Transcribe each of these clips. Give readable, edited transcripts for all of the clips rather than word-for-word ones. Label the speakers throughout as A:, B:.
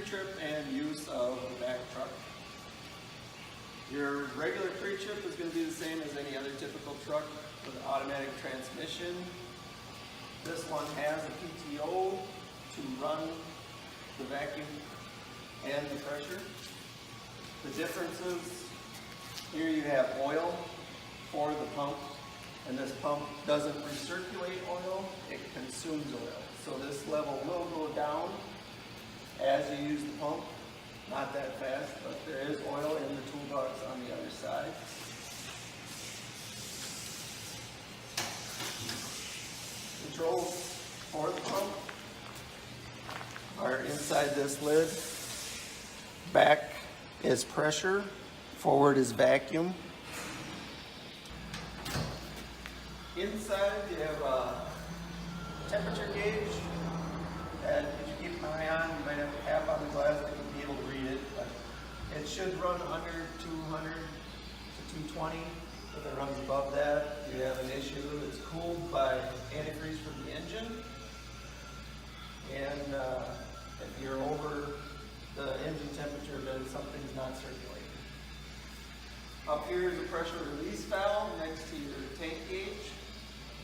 A: pre-trip and use of the Vac Truck. Your regular pre-trip is going to be the same as any other typical truck with an automatic transmission. This one has a PTO to run the vacuum and the pressure. The difference is here you have oil for the pump, and this pump doesn't recirculate oil, it consumes oil. So this level will go down as you use the pump. Not that fast, but there is oil in the toolbox on the other side. Controls for the pump are inside this lid. Back is pressure, forward is vacuum. Inside you have a temperature gauge that if you keep an eye on, you might have a cap on the glass that you'll be able to read it, but it should run under 200 to 220. If it runs above that, you have an issue. It's cooled by antifreeze from the engine, and if you're over the engine temperature, then something's not circulating. Up here is a pressure release valve next to your tank gauge.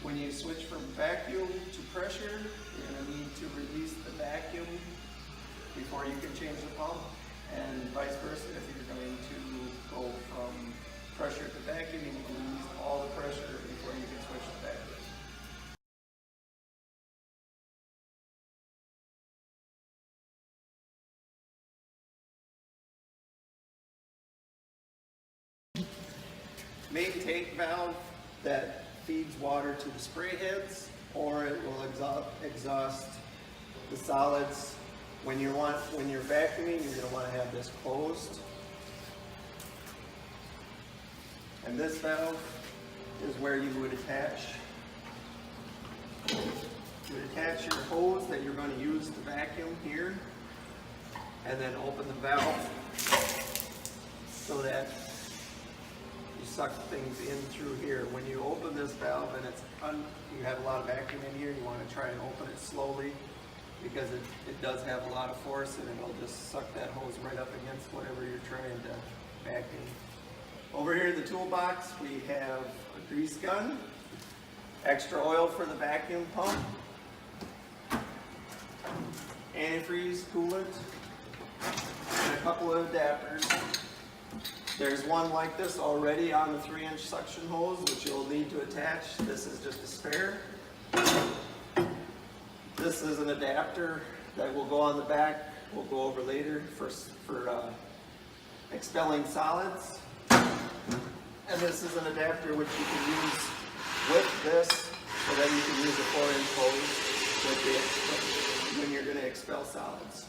A: When you switch from vacuum to pressure, you're going to need to release the vacuum before you can change the pump, and vice versa. If you're going to go from pressure to vacuum, you need to release all the pressure before you can switch to vacuum. Main tank valve that feeds water to the spray heads, or it will exhaust the solids. When you're vacuuming, you're going to want to have this closed. And this valve is where you would attach. You would attach your hose that you're going to use to vacuum here, and then open the valve so that you suck things in through here. When you open this valve and you have a lot of vacuum in here, you want to try and open it slowly, because it does have a lot of force, and it'll just suck that hose right up against whatever you're trying to vacuum. Over here in the toolbox, we have a grease gun, extra oil for the vacuum pump, antifreeze coolant, and a couple of adapters. There's one like this already on the 3-inch suction hose, which you'll need to attach. This is just a spare. This is an adapter that will go on the back. We'll go over later for expelling solids. And this is an adapter which you can use with this, so that you can use a 4-inch hose when you're going to expel solids.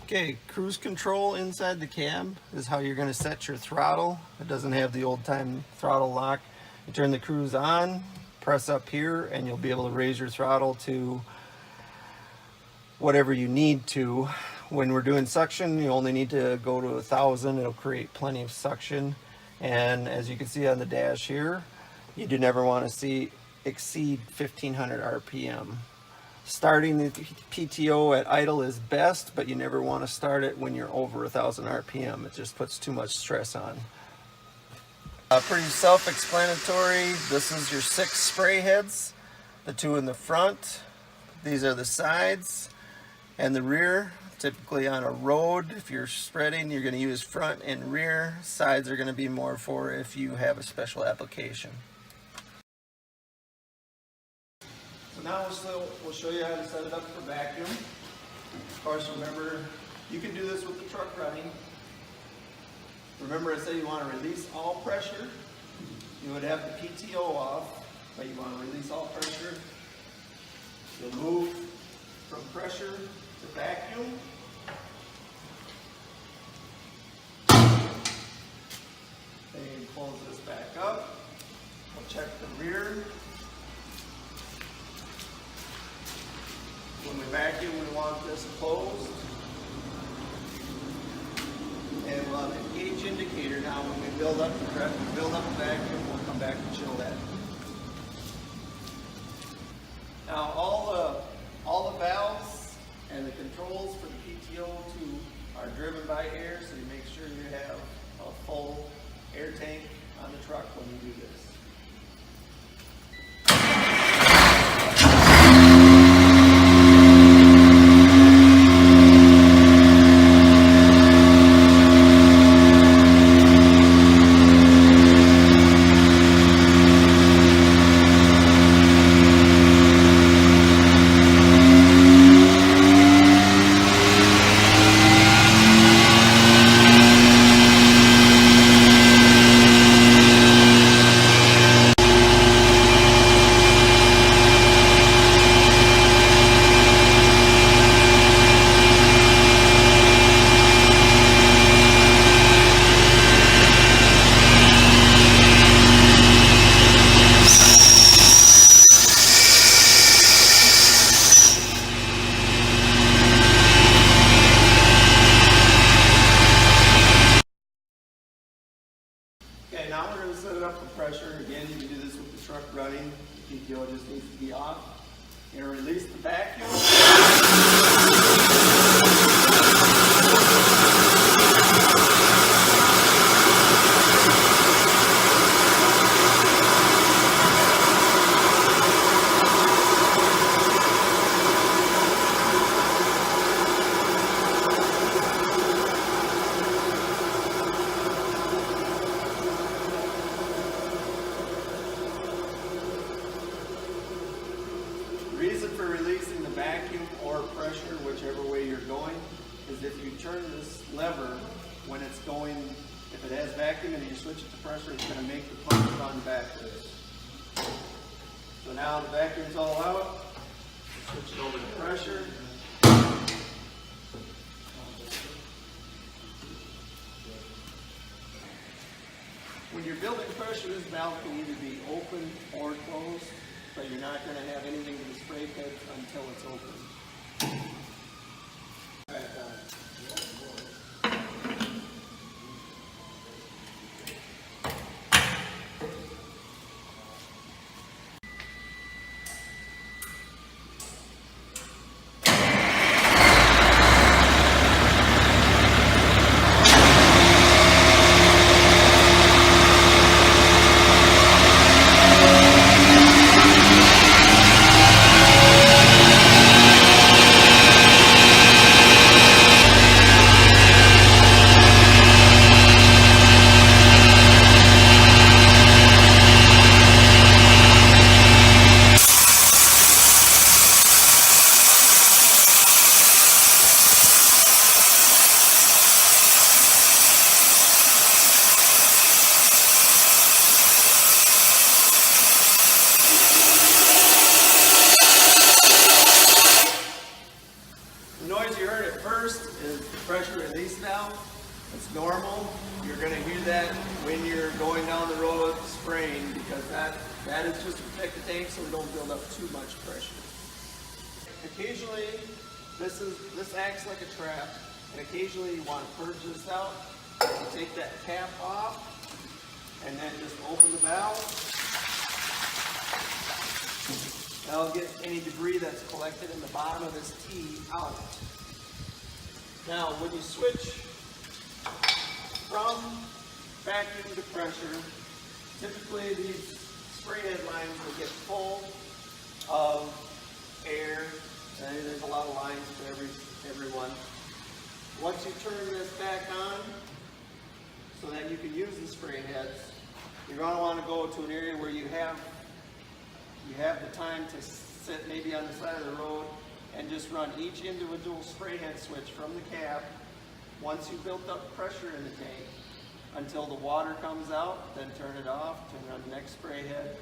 A: Okay, cruise control inside the cab is how you're going to set your throttle. It doesn't have the old-time throttle lock. You turn the cruise on, press up here, and you'll be able to raise your throttle to whatever you need to. When we're doing suction, you only need to go to 1,000. It'll create plenty of suction. And as you can see on the dash here, you do never want to exceed 1,500 RPM. Starting the PTO at idle is best, but you never want to start it when you're over 1,000 RPM. It just puts too much stress on. Pretty self-explanatory. This is your 6 spray heads, the 2 in the front. These are the sides and the rear. Typically on a road, if you're spreading, you're going to use front and rear. Sides are going to be more for if you have a special application. So now we'll show you how to set it up for vacuum. Of course, remember, you can do this with the truck running. Remember, I said you want to release all pressure. You would have the PTO off, but you want to release all pressure. You'll move from pressure to vacuum. Then you close this back up. We'll check the rear. When we vacuum, we want this closed. And we'll have an gauge indicator now. When we build up the vacuum, we'll come back and show that. Now all the valves and the controls for the PTO2 are driven by air, so you make sure you have a full air tank on the truck when you do this. Okay, now we're going to set it up for pressure. Again, you can do this with the truck running. The PTO just needs to be off. You're going to release the vacuum. The reason for releasing the vacuum or pressure, whichever way you're going, is if you turn this lever when it's going, if it has vacuum and you switch it to pressure, it's going to make the pump run backwards. So now the vacuum's all out, switch it over to pressure. When you're building pressure, this valve can either be open or closed, but you're not going to have anything to the spray head until it's open. The noise you heard at first is the pressure release valve. It's normal. You're going to hear that when you're going down the road spraying, because that is just to protect the tank so we don't build up too much pressure. Occasionally, this acts like a trap, and occasionally you want to purge this out. You take that cap off, and then just open the valve. That'll get any debris that's collected in the bottom of this T out. Now, when you switch from vacuum to pressure, typically these spray head lines will get full of air, and there's a lot of lines for every one. Once you turn this back on, so that you can use the spray heads, you're going to want to go to an area where you have the time to sit maybe on the side of the road and just run each individual spray head switch from the cap once you've built up pressure in the tank until the water comes out, then turn it off, turn on the next spray head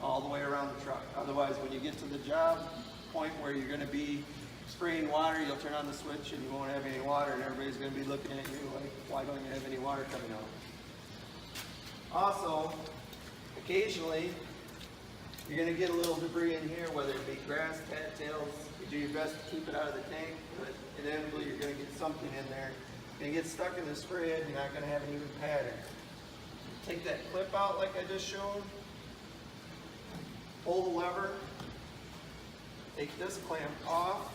A: all the way around the truck. Otherwise, when you get to the job point where you're going to be spraying water, you'll turn on the switch and you won't have any water, and everybody's going to be looking at you like, why don't you have any water coming out? Also, occasionally, you're going to get a little debris in here, whether it be grass, cattails. You do your best to keep it out of the tank, but inevitably you're going to get something in there. You're going to get stuck in the spray head, you're not going to have an even pattern. Take that clip out like I just showed, pull the lever, take this clamp off,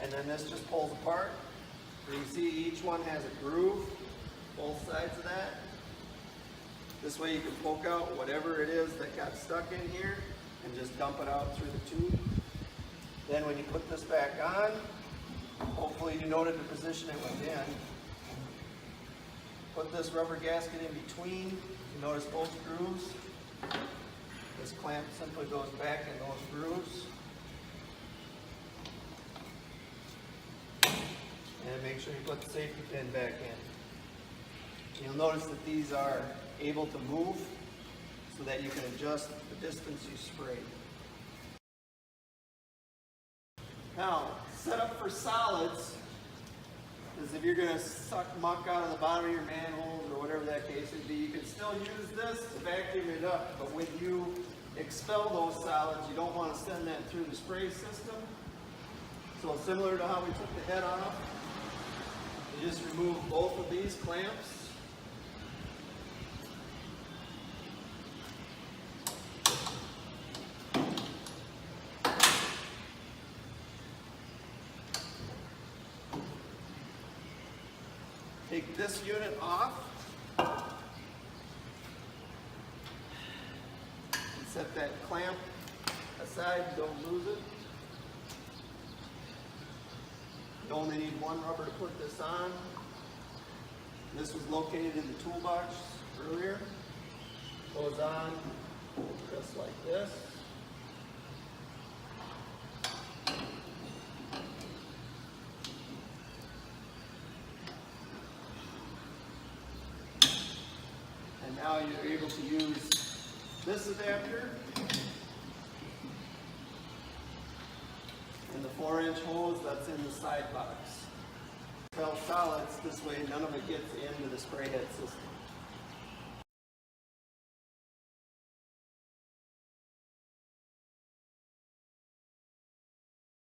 A: and then this just pulls apart. You can see each one has a groove, both sides of that. This way you can poke out whatever it is that got stuck in here and just dump it out through the tube. Then when you put this back on, hopefully you noted the position it went in. Put this rubber gasket in between. You notice both grooves. This clamp simply goes back in those grooves. And make sure you put the safety pin back in. You'll notice that these are able to move so that you can adjust the distance you spray. Now, set up for solids is if you're going to suck muck out of the bottom of your manholes or whatever that case would be, you can still use this to vacuum it up, but when you expel those solids, you don't want to send that through the spray system. So similar to how we took the head off, you just remove both of these clamps. Take this unit off and set that clamp aside, don't lose it. You only need one rubber to put this on. This was located in the toolbox earlier. Goes on just like this. And now you're able to use this adapter and the 4-inch hose that's in the side box. Expel solids, this way none of it gets into the spray head system.